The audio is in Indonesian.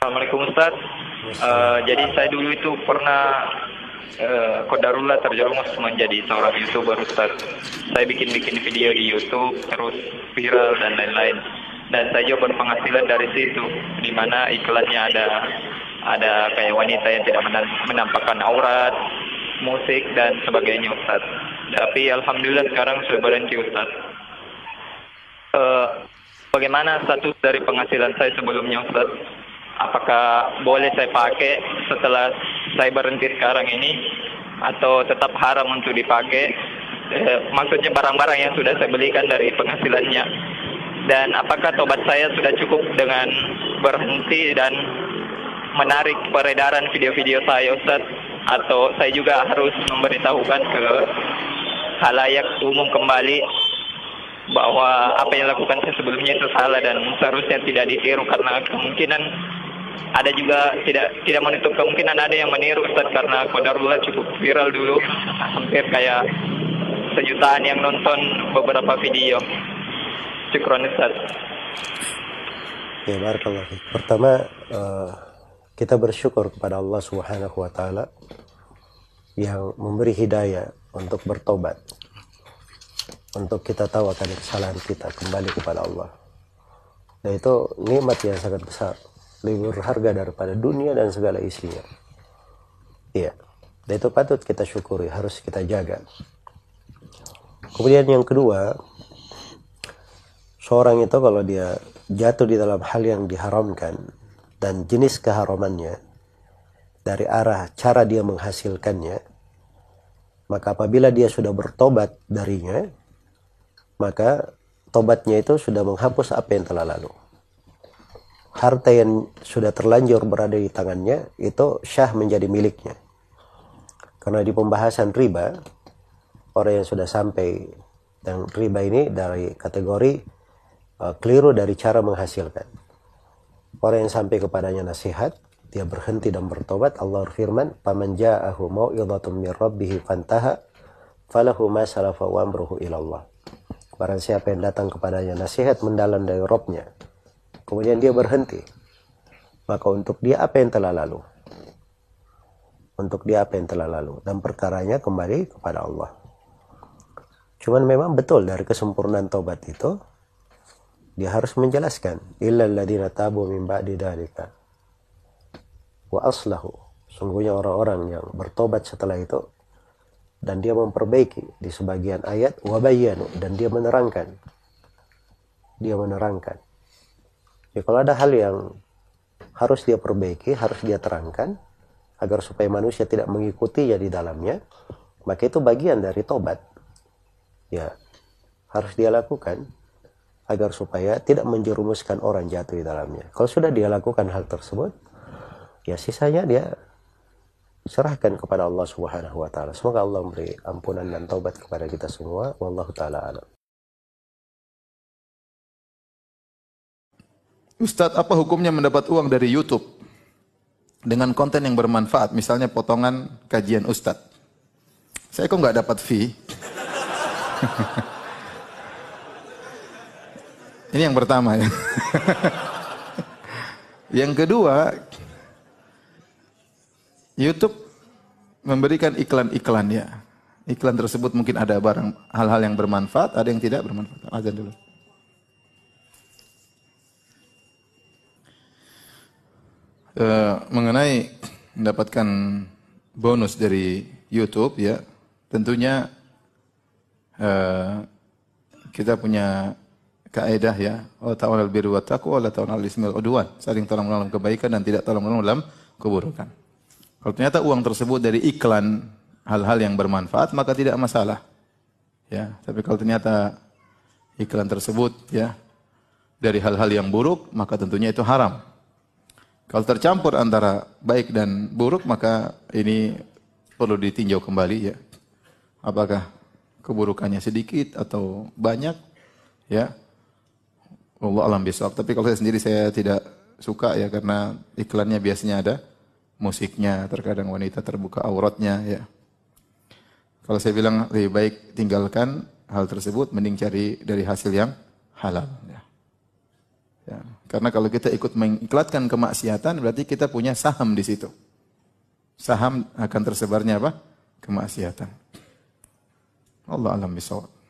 Assalamualaikum Ustaz. Jadi saya dulu itu pernah kodarullah terjerumus menjadi seorang YouTuber Ustaz. Saya bikin-bikin video di YouTube terus viral dan lain-lain. Dan saya juga berpenghasilan dari situ, di mana iklannya ada kayak wanita yang tidak menampakkan aurat, musik dan sebagainya Ustaz. Tapi alhamdulillah sekarang sudah berhenti Ustaz. Bagaimana status dari penghasilan saya sebelumnya Ustaz? Apakah boleh saya pakai setelah saya berhenti sekarang ini, atau tetap haram untuk dipakai? Maksudnya barang-barang yang sudah saya belikan dari penghasilannya. Dan apakah tobat saya sudah cukup dengan berhenti dan menarik peredaran video-video saya Ustaz? Atau saya juga harus memberitahukan ke khalayak umum kembali bahwa apa yang dilakukan saya sebelumnya itu salah dan seharusnya tidak ditiru, karena kemungkinan ada juga tidak menutup kemungkinan ada yang meniru Ustaz, karena kodarullah cukup viral dulu, hampir kayak 1 jutaan yang nonton beberapa video. Syukron Ustaz. Ya, barakallah. Pertama, kita bersyukur kepada Allah Subhanahu wa taala yang memberi hidayah untuk bertobat, untuk kita tahu akan kesalahan kita, kembali kepada Allah. Dan itu nikmat yang sangat besar, lebih berharga daripada dunia dan segala isinya. Iya, dan itu patut kita syukuri, harus kita jaga. Kemudian yang kedua, seorang itu kalau dia jatuh di dalam hal yang diharamkan dan jenis keharamannya dari arah cara dia menghasilkannya, maka apabila dia sudah bertobat darinya, maka tobatnya itu sudah menghapus apa yang telah lalu. Harta yang sudah terlanjur berada di tangannya itu syah menjadi miliknya. Karena di pembahasan riba, orang yang sudah sampai, dan riba ini dari kategori keliru dari cara menghasilkan. Orang yang sampai kepadanya nasihat, dia berhenti dan bertobat, Allah berfirman, "Faman ja'ahu mau'izatun min rabbih fantaha, falahu ma salafa wa amruhu ila Allah." Barang siapa yang datang kepadanya nasihat mendalam dari Rabb-nya, kemudian dia berhenti, maka untuk dia apa yang telah lalu? Untuk dia apa yang telah lalu, dan perkaranya kembali kepada Allah. Cuman memang betul dari kesempurnaan tobat itu, dia harus menjelaskan, illal ladzina tabu min ba'di dzalika wa aslahu. Sungguhnya orang-orang yang bertobat setelah itu dan dia memperbaiki, di sebagian ayat wa bayyanu, dan dia menerangkan. Ya, kalau ada hal yang harus dia perbaiki, harus dia terangkan agar supaya manusia tidak mengikuti ya di dalamnya, maka itu bagian dari tobat. Ya, harus dia lakukan agar supaya tidak menjerumuskan orang jatuh di dalamnya. Kalau sudah dia lakukan hal tersebut, ya sisanya dia serahkan kepada Allah Subhanahu wa taala. Semoga Allah memberi ampunan dan taubat kepada kita semua. Wallahu taala a'lam. Ustadz, apa hukumnya mendapat uang dari YouTube dengan konten yang bermanfaat, misalnya potongan kajian Ustadz? Saya kok nggak dapat fee? Ini yang pertama ya. Yang kedua, YouTube memberikan iklan-iklan ya. Iklan tersebut mungkin ada barang hal-hal yang bermanfaat, ada yang tidak bermanfaat. Azan dulu. Mengenai mendapatkan bonus dari YouTube ya, tentunya kita punya kaidah ya, wa ta'awunal birri wat taqwa wa la ta'awunal ismi wal udwan, saling tolong menolong kebaikan dan tidak tolong menolong dalam keburukan. Kalau ternyata uang tersebut dari iklan hal-hal yang bermanfaat, maka tidak masalah. Ya, tapi kalau ternyata iklan tersebut ya dari hal-hal yang buruk, maka tentunya itu haram. Kalau tercampur antara baik dan buruk, maka ini perlu ditinjau kembali ya. Apakah keburukannya sedikit atau banyak? Ya. Allah alam bisawab. Tapi kalau saya sendiri saya tidak suka ya, karena iklannya biasanya ada musiknya, terkadang wanita terbuka auratnya ya. Kalau saya bilang lebih baik tinggalkan hal tersebut, mending cari dari hasil yang halal ya. Ya. Karena kalau kita ikut mengiklatkan kemaksiatan, berarti kita punya saham di situ. Saham akan tersebarnya apa? Kemaksiatan. Allah alam bisawab.